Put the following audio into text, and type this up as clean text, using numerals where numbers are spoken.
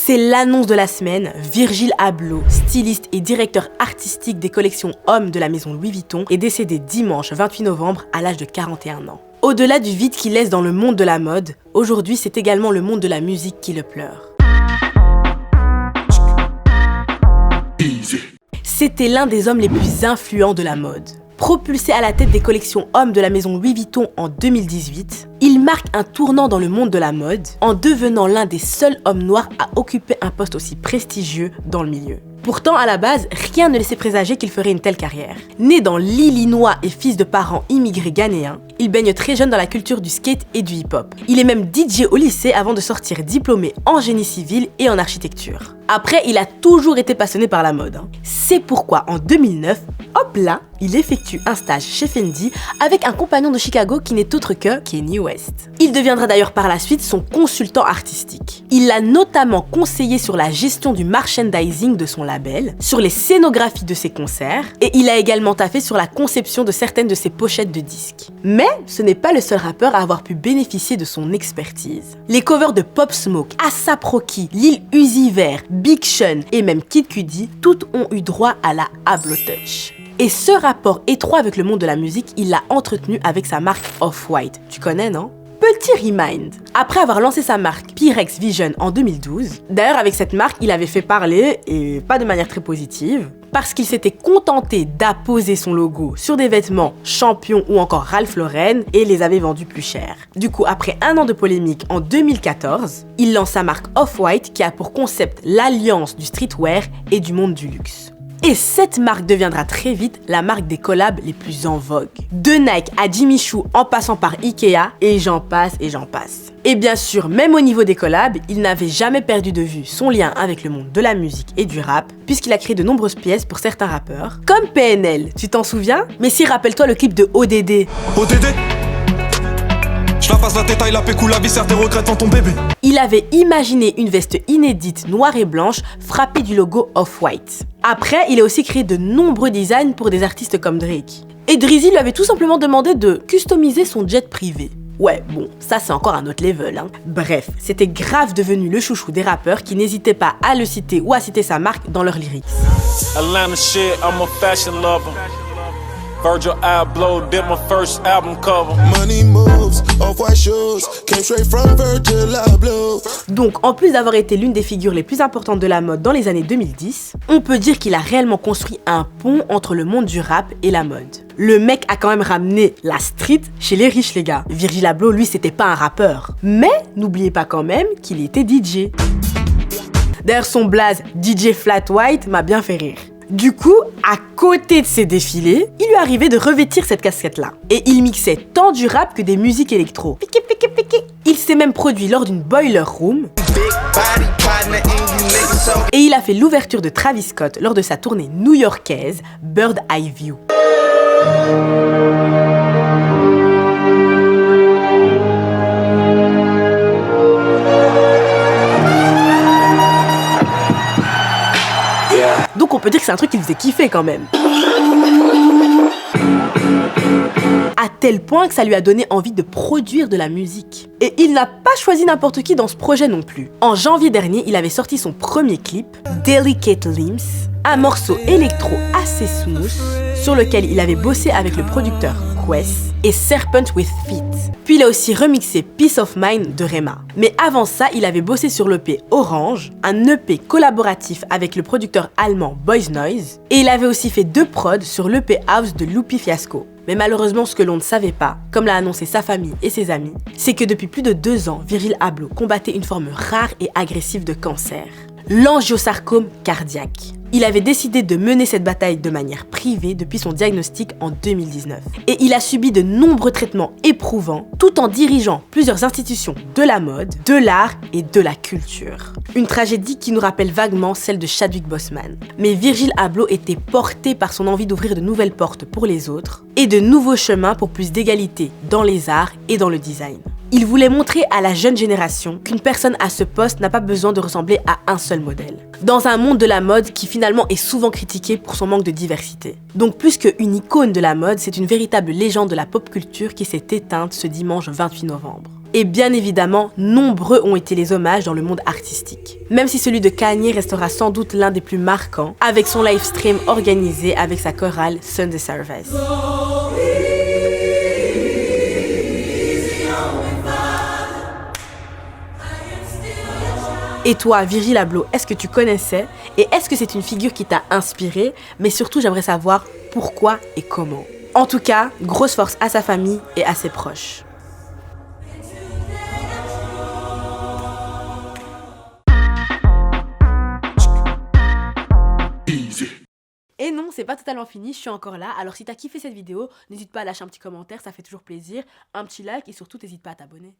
C'est l'annonce de la semaine, Virgil Abloh, styliste et directeur artistique des collections hommes de la maison Louis Vuitton, est décédé dimanche 28 novembre à l'âge de 41 ans. Au-delà du vide qu'il laisse dans le monde de la mode, aujourd'hui c'est également le monde de la musique qui le pleure. C'était l'un des hommes les plus influents de la mode. Propulsé à la tête des collections hommes de la maison Louis Vuitton en 2018, il marque un tournant dans le monde de la mode en devenant l'un des seuls hommes noirs à occuper un poste aussi prestigieux dans le milieu. Pourtant, à la base, rien ne laissait présager qu'il ferait une telle carrière. Né dans l'Illinois et fils de parents immigrés ghanéens, il baigne très jeune dans la culture du skate et du hip-hop. Il est même DJ au lycée avant de sortir diplômé en génie civil et en architecture. Après, il a toujours été passionné par la mode. C'est pourquoi, en 2009, hop là, il effectue un stage chez Fendi avec un compagnon de Chicago qui n'est autre que Kanye West. Il deviendra d'ailleurs par la suite son consultant artistique. Il l'a notamment conseillé sur la gestion du merchandising de son label, sur les scénographies de ses concerts, et il a également taffé sur la conception de certaines de ses pochettes de disques. Mais ce n'est pas le seul rappeur à avoir pu bénéficier de son expertise. Les covers de Pop Smoke, A$AP Rocky, Lil Uzi Vert, Big Sean et même Kid Cudi, toutes ont eu droit à la Abloh Touch. Et ce rapport étroit avec le monde de la musique, il l'a entretenu avec sa marque Off-White. Tu connais, non? Petit remind, après avoir lancé sa marque Pyrex Vision en 2012, d'ailleurs avec cette marque, il avait fait parler, et pas de manière très positive, parce qu'il s'était contenté d'apposer son logo sur des vêtements Champion ou encore Ralph Lauren et les avait vendus plus cher. Du coup, après un an de polémique en 2014, il lance sa marque Off-White qui a pour concept l'alliance du streetwear et du monde du luxe. Et cette marque deviendra très vite la marque des collabs les plus en vogue. De Nike à Jimmy Choo en passant par Ikea, et j'en passe et j'en passe. Et bien sûr, même au niveau des collabs, il n'avait jamais perdu de vue son lien avec le monde de la musique et du rap, puisqu'il a créé de nombreuses pièces pour certains rappeurs, comme PNL, tu t'en souviens? Mais si, rappelle-toi le clip de ODD. ODD? Je la passe la tête, la pécou, la viscère, tes regrets dans ton bébé. Il avait imaginé une veste inédite noire et blanche frappée du logo Off-White. Après, il a aussi créé de nombreux designs pour des artistes comme Drake. Et Drizzy lui avait tout simplement demandé de customiser son jet privé. Ouais, bon, ça c'est encore un autre level, hein. Bref, c'était grave devenu le chouchou des rappeurs qui n'hésitaient pas à le citer ou à citer sa marque dans leurs lyrics. Atlanta shit, I'm a fashion lover. Virgil Abloh did my first album cover. Money moves, off-white shoes, came straight from Virgil Abloh. Donc, en plus d'avoir été l'une des figures les plus importantes de la mode dans les années 2010, on peut dire qu'il a réellement construit un pont entre le monde du rap et la mode. Le mec a quand même ramené la street chez les riches, les gars. Virgil Abloh, lui, c'était pas un rappeur. Mais n'oubliez pas quand même qu'il était DJ. D'ailleurs, son blaze DJ Flat White m'a bien fait rire. Du coup, à côté de ses défilés, il lui arrivait de revêtir cette casquette-là. Et il mixait tant du rap que des musiques électro. Piqué, piqué, piqué. Il s'est même produit lors d'une boiler room. Et il a fait l'ouverture de Travis Scott lors de sa tournée new-yorkaise Bird Eye View. Donc on peut dire que c'est un truc qui faisait kiffer quand même. À tel point que ça lui a donné envie de produire de la musique. Et il n'a pas choisi n'importe qui dans ce projet non plus. En janvier dernier, il avait sorti son premier clip, Delicate Limbs, un morceau électro assez smooth, sur lequel il avait bossé avec le producteur Quest et Serpent with Feet. Puis il a aussi remixé Peace of Mind de Rema. Mais avant ça, il avait bossé sur l'EP Orange, un EP collaboratif avec le producteur allemand Boys Noise, et il avait aussi fait 2 prods sur l'EP House de Lupi Fiasco. Mais malheureusement, ce que l'on ne savait pas, comme l'a annoncé sa famille et ses amis, c'est que depuis plus de 2 ans, Virgil Abloh combattait une forme rare et agressive de cancer, l'angiosarcome cardiaque. Il avait décidé de mener cette bataille de manière privée depuis son diagnostic en 2019. Et il a subi de nombreux traitements éprouvants, tout en dirigeant plusieurs institutions de la mode, de l'art et de la culture. Une tragédie qui nous rappelle vaguement celle de Chadwick Boseman. Mais Virgil Abloh était porté par son envie d'ouvrir de nouvelles portes pour les autres et de nouveaux chemins pour plus d'égalité dans les arts et dans le design. Il voulait montrer à la jeune génération qu'une personne à ce poste n'a pas besoin de ressembler à un seul modèle. Dans un monde de la mode qui finalement est souvent critiqué pour son manque de diversité. Donc plus qu'une icône de la mode, c'est une véritable légende de la pop culture qui s'est éteinte ce dimanche 28 novembre. Et bien évidemment, nombreux ont été les hommages dans le monde artistique. Même si celui de Kanye restera sans doute l'un des plus marquants, avec son live stream organisé avec sa chorale Sunday Service. Et toi, Virgil Abloh, est-ce que tu connaissais? Et est-ce que c'est une figure qui t'a inspiré? Mais surtout, j'aimerais savoir pourquoi et comment. En tout cas, grosse force à sa famille et à ses proches. Et non, c'est pas totalement fini, je suis encore là. Alors si t'as kiffé cette vidéo, n'hésite pas à lâcher un petit commentaire, ça fait toujours plaisir, un petit like et surtout n'hésite pas à t'abonner.